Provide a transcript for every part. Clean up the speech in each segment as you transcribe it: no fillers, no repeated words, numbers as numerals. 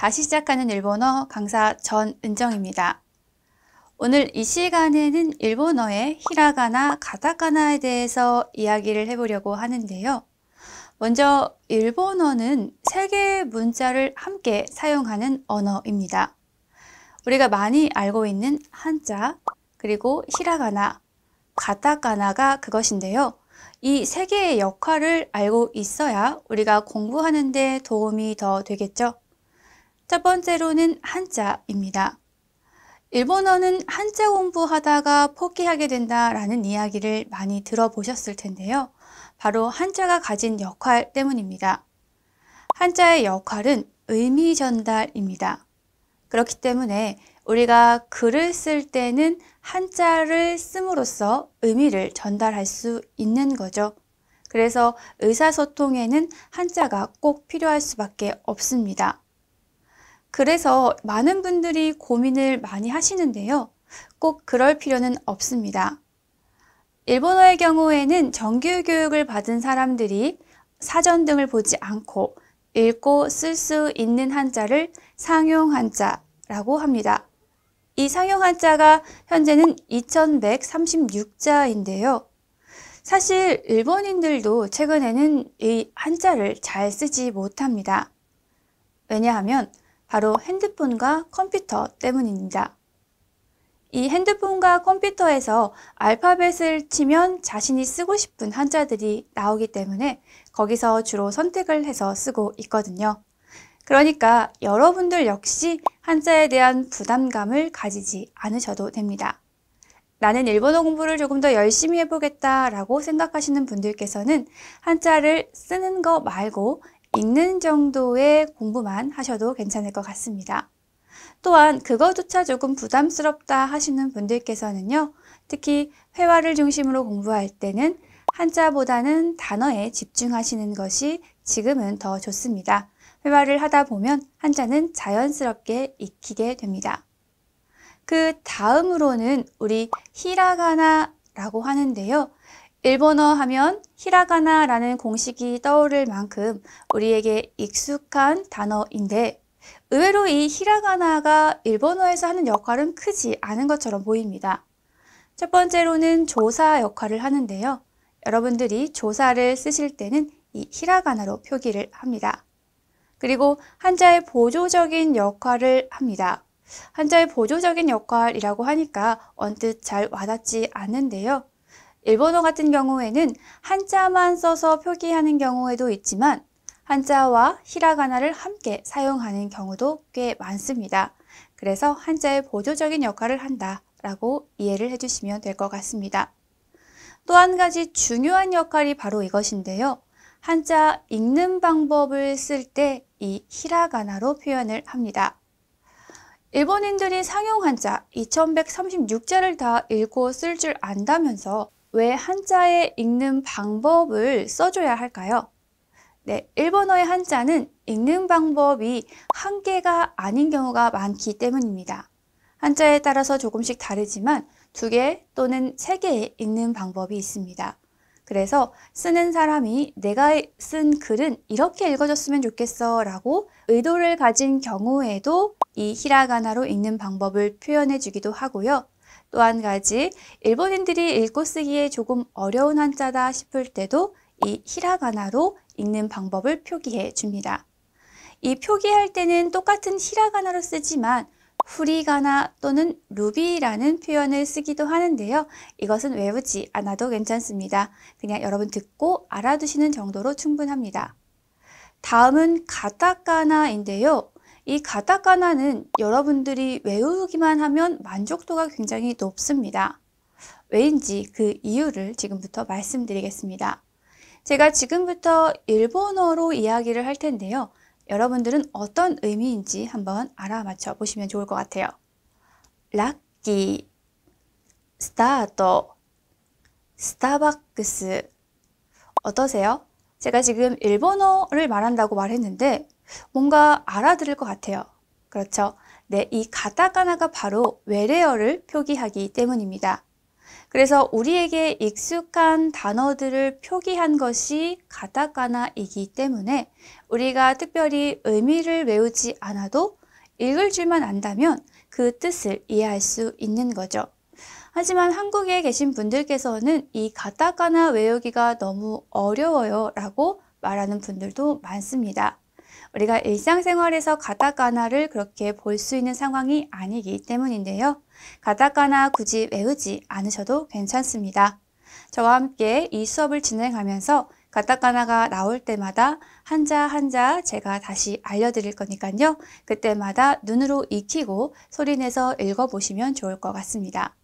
다시 시작하는 일본어 강사 전은정입니다. 오늘 이 시간에는 일본어의 히라가나, 가타카나에 대해서 이야기를 해보려고 하는데요. 먼저 일본어는 세 개의 문자를 함께 사용하는 언어입니다. 우리가 많이 알고 있는 한자, 그리고 히라가나, 가타카나가 그것인데요. 이 세 개의 역할을 알고 있어야 우리가 공부하는 데 도움이 더 되겠죠. 첫 번째로는 한자입니다. 일본어는 한자 공부하다가 포기하게 된다라는 이야기를 많이 들어보셨을 텐데요. 바로 한자가 가진 역할 때문입니다. 한자의 역할은 의미 전달입니다. 그렇기 때문에 우리가 글을 쓸 때는 한자를 씀으로써 의미를 전달할 수 있는 거죠. 그래서 의사소통에는 한자가 꼭 필요할 수밖에 없습니다. 그래서 많은 분들이 고민을 많이 하시는데요. 꼭 그럴 필요는 없습니다. 일본어의 경우에는 정규 교육을 받은 사람들이 사전 등을 보지 않고 읽고 쓸 수 있는 한자를 상용 한자라고 합니다. 이 상용 한자가 현재는 2136자인데요. 사실 일본인들도 최근에는 이 한자를 잘 쓰지 못합니다. 왜냐하면 바로 핸드폰과 컴퓨터 때문입니다. 이 핸드폰과 컴퓨터에서 알파벳을 치면 자신이 쓰고 싶은 한자들이 나오기 때문에 거기서 주로 선택을 해서 쓰고 있거든요. 그러니까 여러분들 역시 한자에 대한 부담감을 가지지 않으셔도 됩니다. 나는 일본어 공부를 조금 더 열심히 해보겠다라고 생각하시는 분들께서는 한자를 쓰는 거 말고 읽는 정도의 공부만 하셔도 괜찮을 것 같습니다. 또한 그거조차 조금 부담스럽다 하시는 분들께서는요. 특히 회화를 중심으로 공부할 때는 한자보다는 단어에 집중하시는 것이 지금은 더 좋습니다. 회화를 하다 보면 한자는 자연스럽게 익히게 됩니다. 그 다음으로는 우리 히라가나라고 하는데요. 일본어 하면 히라가나라는 공식이 떠오를 만큼 우리에게 익숙한 단어인데 의외로 이 히라가나가 일본어에서 하는 역할은 크지 않은 것처럼 보입니다. 첫 번째로는 조사 역할을 하는데요. 여러분들이 조사를 쓰실 때는 이 히라가나로 표기를 합니다. 그리고 한자의 보조적인 역할을 합니다. 한자의 보조적인 역할이라고 하니까 언뜻 잘 와닿지 않는데요. 일본어 같은 경우에는 한자만 써서 표기하는 경우에도 있지만 한자와 히라가나를 함께 사용하는 경우도 꽤 많습니다. 그래서 한자의 보조적인 역할을 한다라고 이해를 해주시면 될 것 같습니다. 또 한 가지 중요한 역할이 바로 이것인데요. 한자 읽는 방법을 쓸 때 이 히라가나로 표현을 합니다. 일본인들이 상용 한자 2136자를 다 읽고 쓸 줄 안다면서 왜 한자의 읽는 방법을 써줘야 할까요? 네, 일본어의 한자는 읽는 방법이 한 개가 아닌 경우가 많기 때문입니다. 한자에 따라서 조금씩 다르지만 2개 또는 3개의 읽는 방법이 있습니다. 그래서 쓰는 사람이 내가 쓴 글은 이렇게 읽어줬으면 좋겠어 라고 의도를 가진 경우에도 이 히라가나로 읽는 방법을 표현해 주기도 하고요. 또 한 가지 일본인들이 읽고 쓰기에 조금 어려운 한자다 싶을 때도 이 히라가나로 읽는 방법을 표기해 줍니다. 이 표기할 때는 똑같은 히라가나로 쓰지만 후리가나 또는 루비라는 표현을 쓰기도 하는데요. 이것은 외우지 않아도 괜찮습니다. 그냥 여러분 듣고 알아두시는 정도로 충분합니다. 다음은 가타카나인데요. 이 가타카나는 여러분들이 외우기만 하면 만족도가 굉장히 높습니다. 왜인지 그 이유를 지금부터 말씀드리겠습니다. 제가 지금부터 일본어로 이야기를 할 텐데요. 여러분들은 어떤 의미인지 한번 알아맞혀 보시면 좋을 것 같아요. 락키, 스타트, 스타벅스. 어떠세요? 제가 지금 일본어를 말한다고 말했는데 뭔가 알아들을 것 같아요. 그렇죠? 네, 이 가타카나가 바로 외래어를 표기하기 때문입니다. 그래서 우리에게 익숙한 단어들을 표기한 것이 가타카나이기 때문에 우리가 특별히 의미를 외우지 않아도 읽을 줄만 안다면 그 뜻을 이해할 수 있는 거죠. 하지만 한국에 계신 분들께서는 이 가타카나 외우기가 너무 어려워요 라고 말하는 분들도 많습니다. 우리가 일상생활에서 가타카나를 그렇게 볼 수 있는 상황이 아니기 때문인데요. 가타카나 굳이 외우지 않으셔도 괜찮습니다. 저와 함께 이 수업을 진행하면서 가타카나가 나올 때마다 한자 한자 제가 다시 알려드릴 거니까요. 그때마다 눈으로 익히고 소리내서 읽어보시면 좋을 것 같습니다.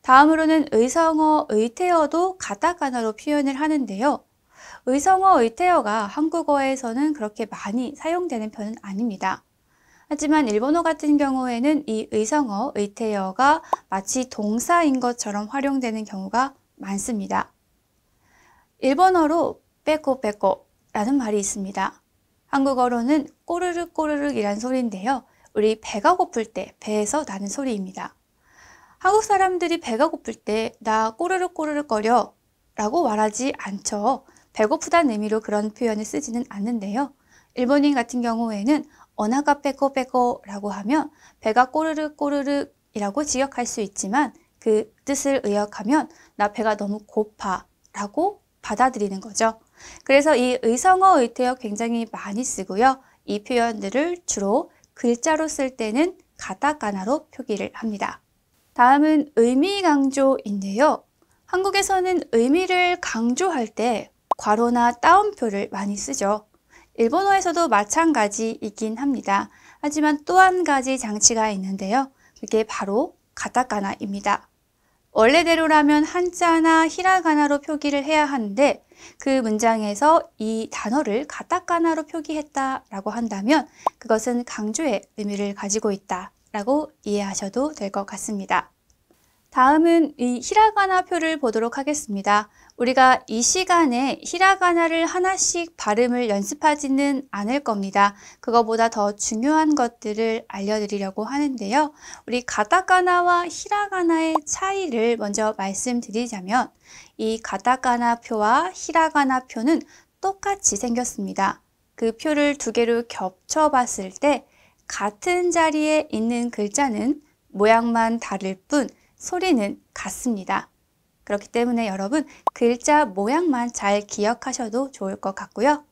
다음으로는 의성어, 의태어도 가타카나로 표현을 하는데요. 의성어, 의태어가 한국어에서는 그렇게 많이 사용되는 편은 아닙니다. 하지만 일본어 같은 경우에는 이 의성어, 의태어가 마치 동사인 것처럼 활용되는 경우가 많습니다. 일본어로 빼꼬빼꼬 라는 말이 있습니다. 한국어로는 꼬르륵 꼬르륵 이란 소리인데요. 우리 배가 고플 때 배에서 나는 소리입니다. 한국 사람들이 배가 고플 때 나 꼬르륵 꼬르륵 거려 라고 말하지 않죠. 배고프다는 의미로 그런 표현을 쓰지는 않는데요. 일본인 같은 경우에는 어나가 빼꼬빼꼬 라고 하면 배가 꼬르륵 꼬르륵 이라고 직역할 수 있지만 그 뜻을 의역하면 나 배가 너무 고파 라고 받아들이는 거죠. 그래서 이 의성어, 의태어 굉장히 많이 쓰고요. 이 표현들을 주로 글자로 쓸 때는 가타카나로 표기를 합니다. 다음은 의미 강조인데요. 한국에서는 의미를 강조할 때 괄호나 따옴표를 많이 쓰죠. 일본어에서도 마찬가지이긴 합니다. 하지만 또 한 가지 장치가 있는데요. 그게 바로 가타카나입니다. 원래대로라면 한자나 히라가나로 표기를 해야 하는데 그 문장에서 이 단어를 가타카나로 표기했다라고 한다면 그것은 강조의 의미를 가지고 있다라고 이해하셔도 될 것 같습니다. 다음은 이 히라가나 표를 보도록 하겠습니다. 우리가 이 시간에 히라가나를 하나씩 발음을 연습하지는 않을 겁니다. 그거보다 더 중요한 것들을 알려드리려고 하는데요. 우리 가타카나와 히라가나의 차이를 먼저 말씀드리자면 이 가타카나 표와 히라가나 표는 똑같이 생겼습니다. 그 표를 두 개로 겹쳐 봤을 때 같은 자리에 있는 글자는 모양만 다를 뿐 소리는 같습니다. 그렇기 때문에 여러분 글자 모양만 잘 기억하셔도 좋을 것 같고요.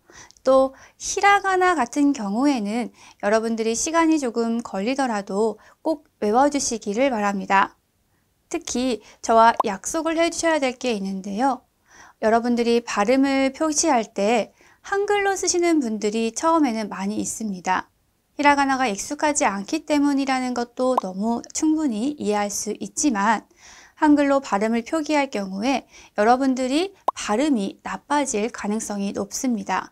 또 히라가나 같은 경우에는 여러분들이 시간이 조금 걸리더라도 꼭 외워주시기를 바랍니다. 특히 저와 약속을 해주셔야 될 게 있는데요. 여러분들이 발음을 표시할 때 한글로 쓰시는 분들이 처음에는 많이 있습니다. 히라가나가 익숙하지 않기 때문이라는 것도 너무 충분히 이해할 수 있지만 한글로 발음을 표기할 경우에 여러분들이 발음이 나빠질 가능성이 높습니다.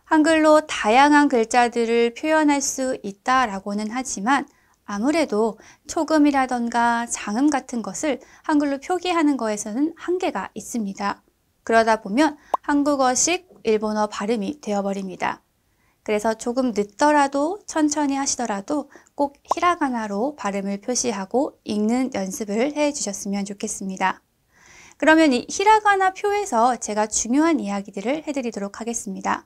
한글로 다양한 글자들을 표현할 수 있다라고는 하지만 아무래도 초금이라던가 장음 같은 것을 한글로 표기하는 거에서는 한계가 있습니다. 그러다 보면 한국어식 일본어 발음이 되어버립니다. 그래서 조금 늦더라도 천천히 하시더라도 꼭 히라가나로 발음을 표시하고 읽는 연습을 해 주셨으면 좋겠습니다. 그러면 이 히라가나 표에서 제가 중요한 이야기들을 해드리도록 하겠습니다.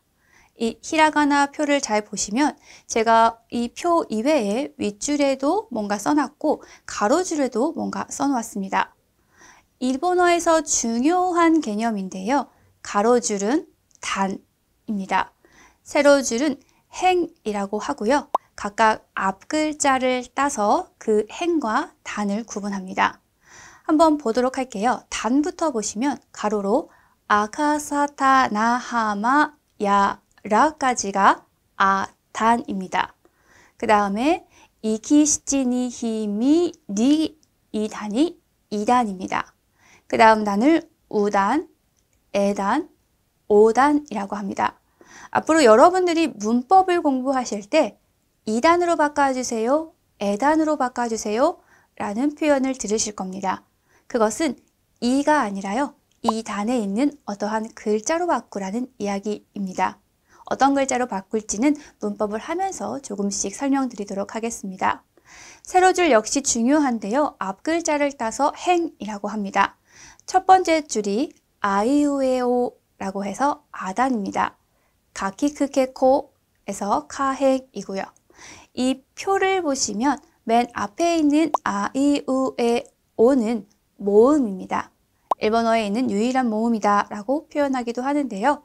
이 히라가나 표를 잘 보시면 제가 이 표 이외에 윗줄에도 뭔가 써놨고 가로줄에도 뭔가 써놓았습니다. 일본어에서 중요한 개념인데요. 가로줄은 단입니다. 세로줄은 행이라고 하고요. 각각 앞글자를 따서 그 행과 단을 구분합니다. 한번 보도록 할게요. 단부터 보시면 가로로 아카사타 나하마 야라까지가 아단입니다. 그 다음에 이키시치니 히미 니 이 단이 2단입니다. 그 다음 단을 우단, 에단, 오단이라고 합니다. 앞으로 여러분들이 문법을 공부하실 때 2단으로 바꿔주세요, 에단으로 바꿔주세요 라는 표현을 들으실 겁니다. 그것은 이가 아니라요. 이 단에 있는 어떠한 글자로 바꾸라는 이야기입니다. 어떤 글자로 바꿀지는 문법을 하면서 조금씩 설명드리도록 하겠습니다. 세로줄 역시 중요한데요. 앞 글자를 따서 행이라고 합니다. 첫 번째 줄이 아이우에오라고 해서 아단입니다. 가키크케코에서 카행이고요. 이 표를 보시면 맨 앞에 있는 아이우에오는 모음입니다. 일본어에 있는 유일한 모음이다 라고 표현하기도 하는데요.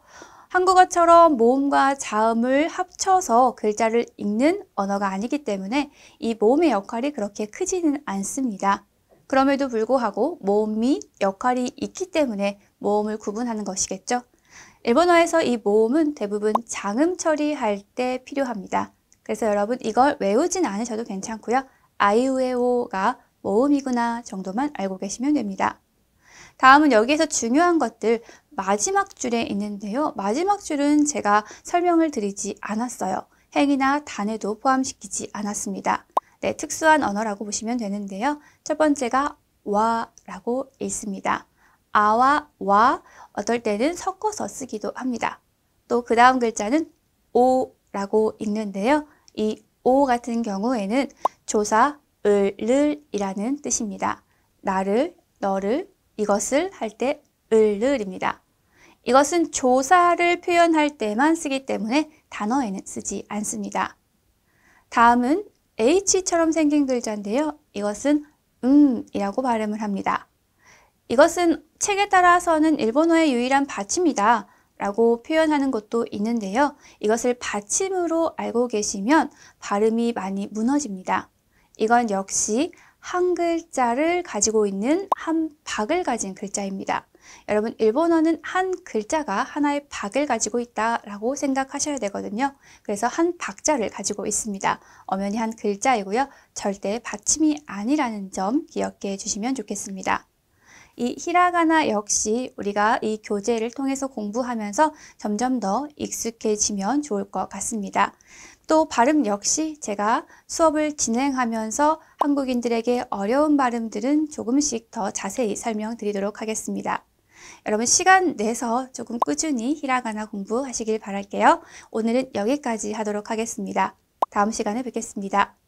한국어처럼 모음과 자음을 합쳐서 글자를 읽는 언어가 아니기 때문에 이 모음의 역할이 그렇게 크지는 않습니다. 그럼에도 불구하고 모음이 역할이 있기 때문에 모음을 구분하는 것이겠죠. 일본어에서 이 모음은 대부분 장음 처리할 때 필요합니다. 그래서 여러분 이걸 외우진 않으셔도 괜찮고요. 아이우에오가 모음이구나 정도만 알고 계시면 됩니다. 다음은 여기에서 중요한 것들 마지막 줄에 있는데요. 마지막 줄은 제가 설명을 드리지 않았어요. 행이나 단에도 포함시키지 않았습니다. 네, 특수한 언어라고 보시면 되는데요. 첫 번째가 와라고 읽습니다. 아와 와 어떨 때는 섞어서 쓰기도 합니다. 또 그 다음 글자는 오라고 읽는데요. 이 오 같은 경우에는 조사 을을이라는 뜻입니다. 나를, 너를, 이것을 할 때 을을입니다. 이것은 조사를 표현할 때만 쓰기 때문에 단어에는 쓰지 않습니다. 다음은 H처럼 생긴 글자인데요. 이것은 이라고 발음을 합니다. 이것은 책에 따라서는 일본어의 유일한 받침이다 라고 표현하는 것도 있는데요. 이것을 받침으로 알고 계시면 발음이 많이 무너집니다. 이건 역시 한 글자를 가지고 있는 한 박을 가진 글자입니다. 여러분 일본어는 한 글자가 하나의 박을 가지고 있다라고 생각하셔야 되거든요. 그래서 한 박자를 가지고 있습니다. 엄연히 한 글자이고요. 절대 받침이 아니라는 점 기억해 주시면 좋겠습니다. 이 히라가나 역시 우리가 이 교재를 통해서 공부하면서 점점 더 익숙해지면 좋을 것 같습니다. 또 발음 역시 제가 수업을 진행하면서 한국인들에게 어려운 발음들은 조금씩 더 자세히 설명드리도록 하겠습니다. 여러분 시간 내서 조금 꾸준히 히라가나 공부하시길 바랄게요. 오늘은 여기까지 하도록 하겠습니다. 다음 시간에 뵙겠습니다.